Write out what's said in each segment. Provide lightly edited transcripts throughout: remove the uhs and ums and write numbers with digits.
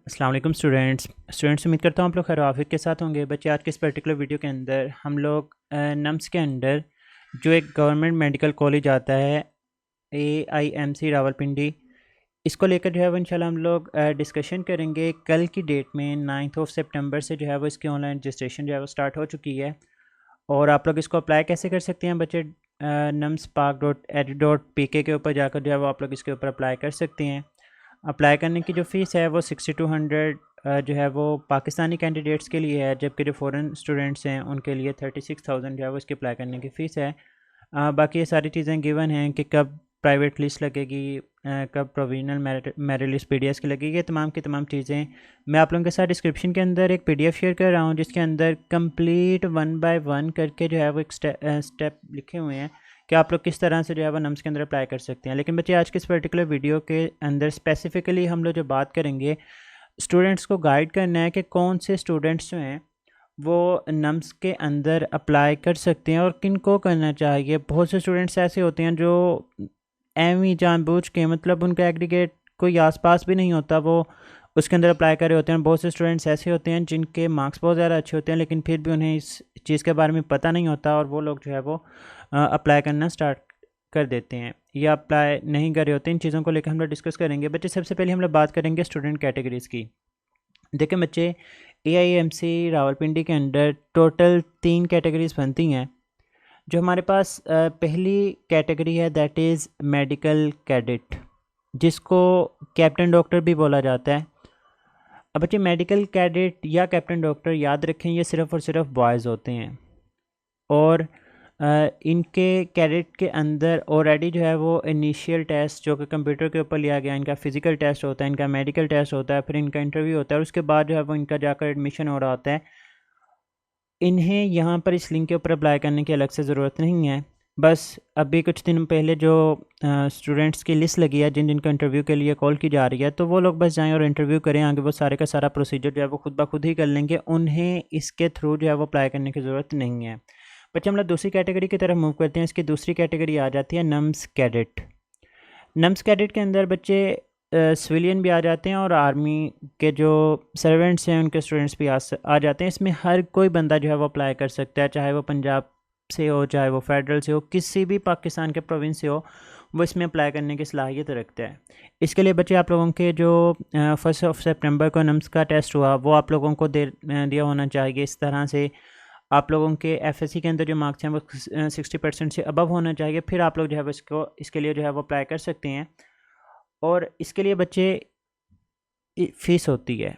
अस्सलाम वालेकुम स्टूडेंट्स उम्मीद करता हूँ आप लोग खैर आफियत के साथ होंगे। बच्चे आज के इस पर्टिकुलर वीडियो के अंदर हम लोग नम्स के अंदर जो एक गवर्नमेंट मेडिकल कॉलेज आता है AIMC रावलपिंडी, इसको लेकर जो है वो इंशाल्लाह हम लोग डिस्कशन करेंगे। कल की डेट में 9 सितंबर से जो है वो इसकी ऑनलाइन रजिस्ट्रेशन जो है वो स्टार्ट हो चुकी है और आप लोग इसको अप्लाई कैसे कर सकते हैं बच्चे, numspark.edu.pk के ऊपर जाकर जो है वो आप लोग इसके ऊपर अप्लाई कर सकते हैं। अप्लाई करने की जो फ़ीस है वो 6200 जो है वो पाकिस्तानी कैंडिडेट्स के लिए है, जबकि जो फ़ॉरेन स्टूडेंट्स हैं उनके लिए 36,000 जो है वो इसकी अप्लाई करने की फ़ीस है। बाकी ये सारी चीज़ें गिवन हैं कि कब प्राइवेट लिस्ट लगेगी, कब प्रोविजनल मेरिट लिस्ट पीडीएस की लगेगी, ये तमाम की तमाम चीज़ें मैं आप लोगों के साथ डिस्क्रिप्शन के अंदर एक पीडीएफ शेयर कर रहा हूँ, जिसके अंदर कंप्लीट 1 बाय 1 करके जो है वो एक स्टेप लिखे हुए हैं कि आप लोग किस तरह से जो है वो नम्स के अंदर अप्लाई कर सकते हैं। लेकिन बच्चे आज के इस पर्टिकुलर वीडियो के अंदर स्पेसिफ़िकली हम लोग जो बात करेंगे, स्टूडेंट्स को गाइड करना है कि कौन से स्टूडेंट्स जो हैं वो नम्स के अंदर अप्लाई कर सकते हैं और किन को करना चाहिए। बहुत से स्टूडेंट्स ऐसे होते हैं जो एवं ही जानबूझ के, मतलब उनका एग्रीगेट कोई आसपास भी नहीं होता, वो उसके अंदर अप्लाई कर रहे होते हैं। बहुत से स्टूडेंट्स ऐसे होते हैं जिनके मार्क्स बहुत ज़्यादा अच्छे होते हैं लेकिन फिर भी उन्हें इस चीज़ के बारे में पता नहीं होता और वो लोग जो है वो अप्लाई करना स्टार्ट कर देते हैं या अप्लाई नहीं कर रहे होते। इन चीज़ों को लेकर हम लोग डिस्कस करेंगे। बच्चे सबसे पहले हम लोग बात करेंगे स्टूडेंट कैटेगरीज़ की। देखें बच्चे, AIMC रावलपिंडी के अंडर टोटल 3 कैटेगरीज बनती हैं। जो हमारे पास पहली कैटेगरी है दैट इज़ मेडिकल कैडेट, जिसको कैप्टन डॉक्टर भी बोला जाता है। अब बच्चे मेडिकल कैडेट या कैप्टन डॉक्टर याद रखें, ये सिर्फ़ और सिर्फ बॉयज़ होते हैं और इनके कैडेट के अंदर ऑलरेडी जो है वो इनिशियल टेस्ट जो कि कंप्यूटर के ऊपर लिया गया, इनका फ़िज़िकल टेस्ट होता है, इनका मेडिकल टेस्ट होता है, फिर इनका इंटरव्यू होता है और उसके बाद जो है वो इनका जाकर एडमिशन हो रहा होता है। इन्हें यहाँ पर इस लिंक के ऊपर अप्लाई करने की अलग से ज़रूरत नहीं है। बस अभी कुछ दिन पहले जो स्टूडेंट्स की लिस्ट लगी है जिन जिनको इंटरव्यू के लिए कॉल की जा रही है, तो वो लोग बस जाएँ और इंटरव्यू करें। आगे वो सारे का सारा प्रोसीजर जो है वो खुद ब खुद ही कर लेंगे, उन्हें इसके थ्रू जो है वो अप्लाई करने की ज़रूरत नहीं है। बच्चे हम लोग दूसरी कैटेगरी की तरफ मूव करते हैं। इसकी दूसरी कैटेगरी आ जाती है नम्स कैडेट। नम्स कैडेट के अंदर बच्चे सिविलियन भी आ जाते हैं और आर्मी के जो सर्वेंट्स हैं उनके स्टूडेंट्स भी आ जाते हैं। इसमें हर कोई बंदा जो है वो अप्लाई कर सकता है, चाहे वो पंजाब से हो, चाहे वो फेडरल से हो, किसी भी पाकिस्तान के प्रोविंस से हो, वो इसमें अप्लाई करने की सलाहियत रखता है। इसके लिए बच्चे आप लोगों के जो 1 सितंबर को नम्स का टेस्ट हुआ वो आप लोगों को दिया होना चाहिए। इस तरह से आप लोगों के FSC के अंदर जो मार्क्स हैं वो 60% से अबव होना चाहिए, फिर आप लोग जो है वो इसके लिए जो है वो अप्लाई कर सकते हैं। और इसके लिए बच्चे फ़ीस होती है।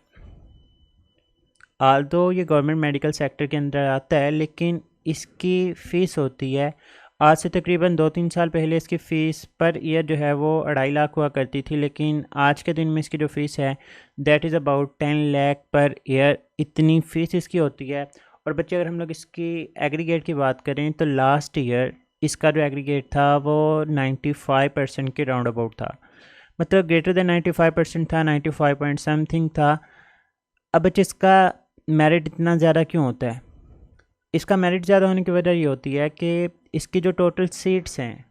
आल्दो ये गवर्नमेंट मेडिकल सेक्टर के अंदर आता है, लेकिन इसकी फ़ीस होती है। आज से तकरीबन 2-3 साल पहले इसकी फ़ीस पर ईयर जो है वो 2.5 लाख हुआ करती थी, लेकिन आज के दिन में इसकी जो फ़ीस है that is about 10 lakh per year, इतनी फ़ीस इसकी होती है। और बच्चे अगर हम लोग इसकी एग्रीगेट की बात करें तो लास्ट ईयर इसका जो एग्रीगेट था वो 95% के राउंड अबाउट था, मतलब ग्रेटर देन 95% था, 95 पॉइंट समथिंग था। अब बच्चे इसका मेरिट इतना ज़्यादा क्यों होता है? इसका मेरिट ज़्यादा होने की वजह ये होती है कि इसकी जो टोटल सीट्स हैं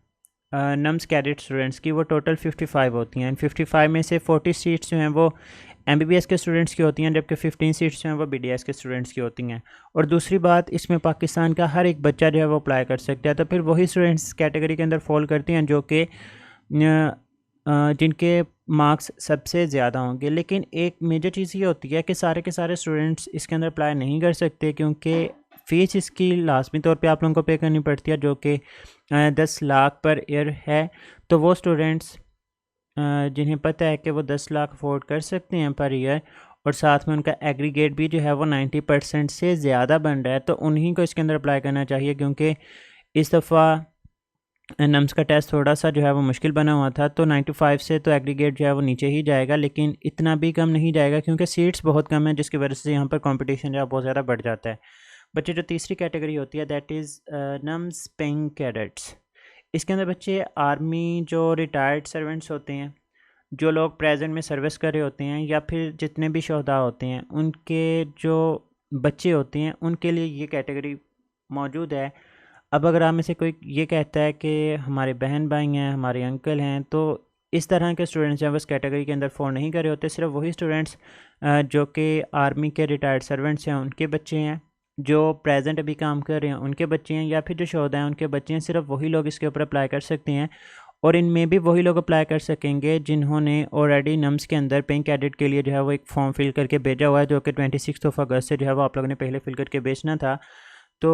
नम्स कैडेट स्टूडेंट्स की, वो टोटल 55 होती हैं। 55 में से 40 सीट्स जो हैं वो MBBS के स्टूडेंट्स की होती हैं, जबकि 15 सीट्स जो हैं वो BDS के स्टूडेंट्स की होती हैं। और दूसरी बात, इसमें पाकिस्तान का हर एक बच्चा जो है वो अप्लाई कर सकता है, तो फिर वही स्टूडेंट्स कैटेगरी के अंदर फॉल करते हैं जो कि जिनके मार्क्स सबसे ज़्यादा होंगे। लेकिन एक मेजर चीज़ ये होती है कि सारे के सारे स्टूडेंट्स इसके अंदर अप्लाई नहीं कर सकते, क्योंकि फ़ीस इसकी लाजमी तौर पे आप लोगों को पे करनी पड़ती है, जो कि 10 लाख पर ईयर है। तो वो स्टूडेंट्स जिन्हें पता है कि वो 10 लाख अफोर्ड कर सकते हैं पर ईयर और साथ में उनका एग्रीगेट भी जो है वो 90% से ज़्यादा बन रहा है, तो उन्हीं को इसके अंदर अप्लाई करना चाहिए। क्योंकि इस दफ़ा नम्स का टेस्ट थोड़ा सा जो है वो मुश्किल बना हुआ था, तो 95 से तो एग्रीगेट जो है वो नीचे ही जाएगा, लेकिन इतना भी कम नहीं जाएगा क्योंकि सीट्स बहुत कम है, जिसकी वजह से यहाँ पर कंपटीशन जो है बहुत ज़्यादा बढ़ जाता है। बच्चे जो तीसरी कैटेगरी होती है that is nums paying cadets. इसके अंदर बच्चे आर्मी जो रिटायर्ड सर्वेंट्स होते हैं, जो लोग प्रेजेंट में सर्विस कर रहे होते हैं, या फिर जितने भी शहदा होते हैं उनके जो बच्चे होते हैं, उनके लिए ये कैटेगरी मौजूद है। अब अगर आप में से कोई ये कहता है कि हमारे बहन भाई हैं, हमारे अंकल हैं, तो इस तरह के स्टूडेंट्स हैं वो इस कैटेगरी के अंदर फ़ॉल नहीं कर रहे होते। सिर्फ वही स्टूडेंट्स जो कि आर्मी के रिटायर्ड सर्वेंट्स हैं उनके बच्चे हैं, जो प्रेजेंट अभी काम कर रहे हैं उनके बच्चे हैं, या फिर जो शोधा हैं उनके बच्चे हैं, सिर्फ वही लोग इसके ऊपर अप्लाई कर सकते हैं। और इनमें भी वही लोग अप्लाई कर सकेंगे जिन्होंने ऑलरेडी नम्स के अंदर पेइंग कैडेट के लिए जो है वो एक फॉर्म फिल करके भेजा हुआ है, जो कि 26 अगस्त से जो है वो आप लोगों ने पहले फिल करके भेजना था। तो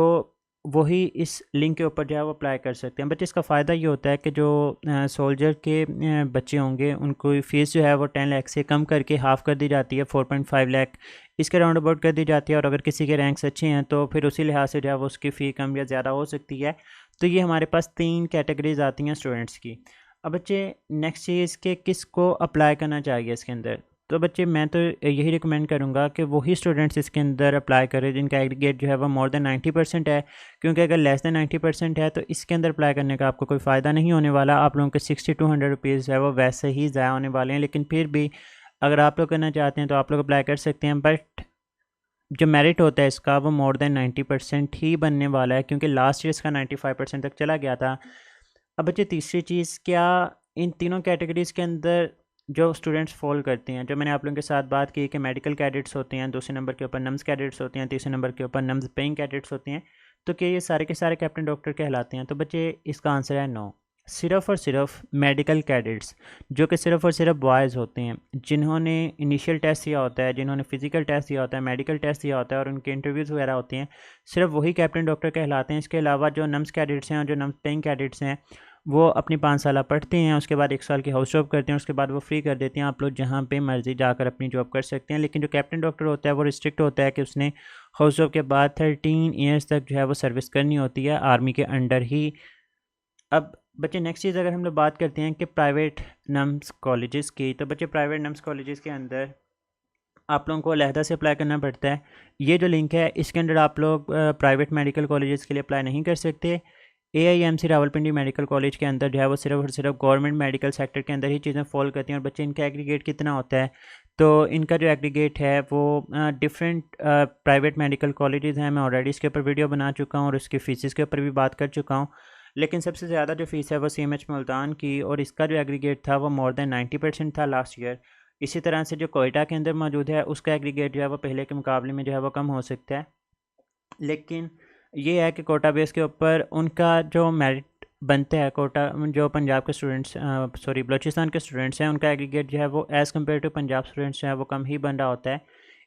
वही इस लिंक के ऊपर जो है वो अप्लाई कर सकते हैं। बट इसका फ़ायदा ये होता है कि जो सोल्जर के बच्चे होंगे उनको फ़ीस जो है वो 10 लाख से कम करके हाफ़ कर दी जाती है, 4.5 लाख इसके राउंड अबाउट कर दी जाती है। और अगर किसी के रैंक्स अच्छे हैं तो फिर उसी लिहाज से जो है वो उसकी फ़ी कम या ज़्यादा हो सकती है। तो ये हमारे पास 3 कैटेगरीज आती हैं स्टूडेंट्स की। अब बच्चे नेक्स्ट चीज़ के किस को अप्लाई करना चाहिए इसके अंदर, तो बच्चे मैं तो यही रिकमेंड करूँगा कि वही स्टूडेंट्स इसके अंदर अप्लाई करें जिनका एग्रीगेट जो है वो मोर देन 90% है। क्योंकि अगर लेस देन 90% है तो इसके अंदर अप्लाई करने का आपको कोई फ़ायदा नहीं होने वाला। आप लोगों के 6200 रुपीज़ जो है वो वैसे ही ज़ाया होने वाले हैं। लेकिन फिर भी अगर आप लोग करना चाहते हैं तो आप लोग अप्लाई कर सकते हैं। बट जो मेरिट होता है इसका वो मोर देन 90% ही बनने वाला है, क्योंकि लास्ट ईयर इसका 95% तक चला गया था। अब बच्चे तीसरी चीज़, क्या इन तीनों कैटेगरीज़ के अंदर जो स्टूडेंट्स फॉल करते हैं, जो मैंने आप लोगों के साथ बात की कि मेडिकल कैडेट्स होते हैं, दूसरे नंबर के ऊपर नम्स कैडेट्स होते हैं, तीसरे नंबर के ऊपर नम्स पेइंग कैडेट्स होते हैं, तो क्या ये सारे के सारे कैप्टन डॉक्टर कहलाते हैं? तो बच्चे इसका आंसर है नो। सिर्फ़ और सिर्फ मेडिकल कैडेट्स जो कि सिर्फ़ और सिर्फ बॉयज़ होते हैं, जिन्होंने इनिशियल टेस्ट दिया होता है, जिन्होंने फ़िज़िकल टेस्ट दिया होता है, मेडिकल टेस्ट दिया होता है और उनके इंटरव्यूज़ वगैरह होते हैं, सिर्फ वही कैप्टन डॉक्टर कहलाते हैं। इसके अलावा जो नम्स कैडेट्स हैं और जो नम्स पेइंग कैडेट्स हैं वो अपनी 5 साल पढ़ते हैं, उसके बाद 1 साल की हाउस जॉब करते हैं, उसके बाद वो फ्री कर देते हैं। आप लोग जहाँ पे मर्ज़ी जाकर अपनी जॉब कर सकते हैं। लेकिन जो कैप्टन डॉक्टर होता है वो रिस्ट्रिक्ट होता है कि उसने हाउस जॉब के बाद 13 ईयर्स तक जो है वो सर्विस करनी होती है आर्मी के अंडर ही। अब बच्चे नेक्स्ट चीज़ अगर हम लोग बात करते हैं कि प्राइवेट नम्स कॉलेजेस की, तो बच्चे प्राइवेट नम्स कॉलेजेस के अंदर आप लोगों को अलहदा से अप्लाई करना पड़ता है। ये जो लिंक है इसके अंदर आप लोग प्राइवेट मेडिकल कॉलेजेस के लिए अप्लाई नहीं कर सकते। AIMC रावलपिंडी मेडिकल कॉलेज के अंदर जो है वो सिर्फ और सिर्फ गवर्नमेंट मेडिकल सेक्टर के अंदर ही चीज़ें फॉल करती हैं। और बच्चे इनका एग्रीगेट कितना होता है, तो इनका जो एग्रीगेट है वो डिफरेंट प्राइवेट मेडिकल कॉलेजेस हैं। मैं ऑलरेडी इसके ऊपर वीडियो बना चुका हूँ और उसकी फ़ीसिस के ऊपर भी बात कर चुका हूँ। लेकिन सबसे ज़्यादा जो फ़ीस है वो CMH मुल्तान की, और इसका जो एग्रीगेट था वो मोर देन 90% था लास्ट ईयर। इसी तरह से जो कोयटा के अंदर मौजूद है उसका एग्रीगेट जो है वो पहले के मुकाबले में जो है वो कम हो सकता है। लेकिन ये है कि कोटा बेस के ऊपर उनका जो मेरिट बनता है, कोटा जो पंजाब के स्टूडेंट्स बलूचिस्तान के स्टूडेंट्स हैं उनका एग्रीगेट जो है वो as compared to Punjab students जो है वो कम ही बन रहा होता है।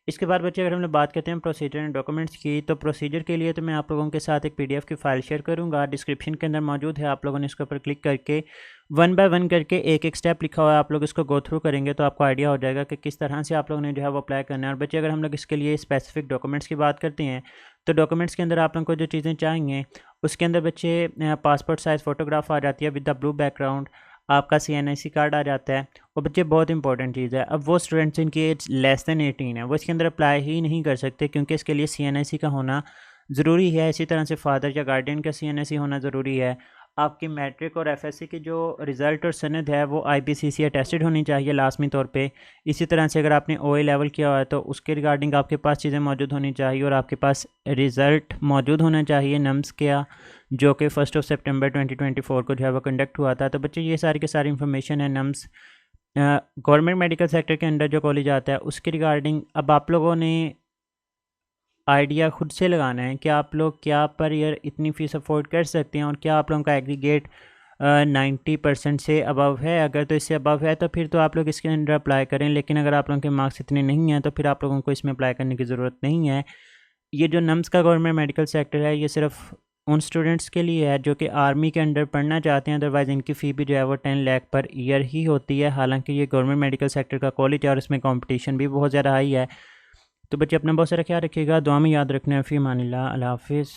इसके बाद बच्चे अगर हम लोग बात करते हैं प्रोसीजर एंड डॉक्यूमेंट्स की, तो प्रोसीजर के लिए तो मैं आप लोगों के साथ एक PDF की फ़ाइल शेयर करूंगा, डिस्क्रिप्शन के अंदर मौजूद है। आप लोगों ने इसके ऊपर क्लिक करके 1 बाय 1 करके एक एक स्टेप लिखा हुआ है, आप लोग इसको गो थ्रू करेंगे तो आपको आइडिया हो जाएगा कि किस तरह से आप लोगों ने जो है वो अप्लाई करना है। और बच्चे अगर हम लोग इसके लिए स्पेसिफिक डॉक्यूमेंट्स की बात करते हैं, तो डॉक्यूमेंट्स के अंदर आप लोगों को जो चीज़ें चाहिए उसके अंदर बच्चे पासपोर्ट साइज़ फ़ोटोग्राफ आ जाती है विद द ब्लू बैकग्राउंड, आपका CNIC कार्ड आ जाता है। और बच्चे बहुत इंपॉर्टेंट चीज़ है, अब वो स्टूडेंट्स जिनकी एज लेस देन 18 है वो इसके अंदर अप्लाई ही नहीं कर सकते, क्योंकि इसके लिए CNIC का होना ज़रूरी है। इसी तरह से फादर या गार्डियन का CNIC होना ज़रूरी है। आपकी मैट्रिक और FSC की जो रिज़ल्ट और सनद है वो IPCC अटेस्टेड होनी चाहिए लाजमी तौर पे। इसी तरह से अगर आपने OA लेवल किया हुआ है तो उसके रिगार्डिंग आपके पास चीज़ें मौजूद होनी चाहिए, और आपके पास रिज़ल्ट मौजूद होना चाहिए नम्स का, जो कि 1 सितंबर 2024 को जो है वो कंडक्ट हुआ था। तो बच्चे ये सारी की सारी इन्फॉर्मेशन है नम्स गवर्नमेंट मेडिकल सेक्टर के अंडर जो कॉलेज आता है उसके रिगार्डिंग। अब आप लोगों ने आइडिया खुद से लगाना है कि आप लोग क्या पर ईयर इतनी फ़ीस अफोर्ड कर सकते हैं, और क्या आप लोगों का एग्रीगेट 90% से अबव है। अगर तो इससे अबव है तो फिर तो आप लोग इसके अंदर अप्लाई करें, लेकिन अगर आप लोगों के मार्क्स इतने नहीं हैं तो फिर आप लोगों को इसमें अप्लाई करने की ज़रूरत नहीं है। ये जो नम्स का गवर्नमेंट मेडिकल सेक्टर है ये सिर्फ उन स्टूडेंट्स के लिए है जो कि आर्मी के अंडर पढ़ना चाहते हैं। अदरवाइज़ इनकी फ़ी भी जो है वो 10 लाख पर ईयर ही होती है। हालांकि ये गवर्नमेंट मेडिकल सेक्टर का कॉलेज है और इसमें कंपटीशन भी बहुत ज़्यादा हाई है। तो बच्चे अपना बहुत सारा ख्याल रखिएगा, दुआ में याद रखना है। फ़ी अमानिल्लाह, अल्लाह हाफ़िज़।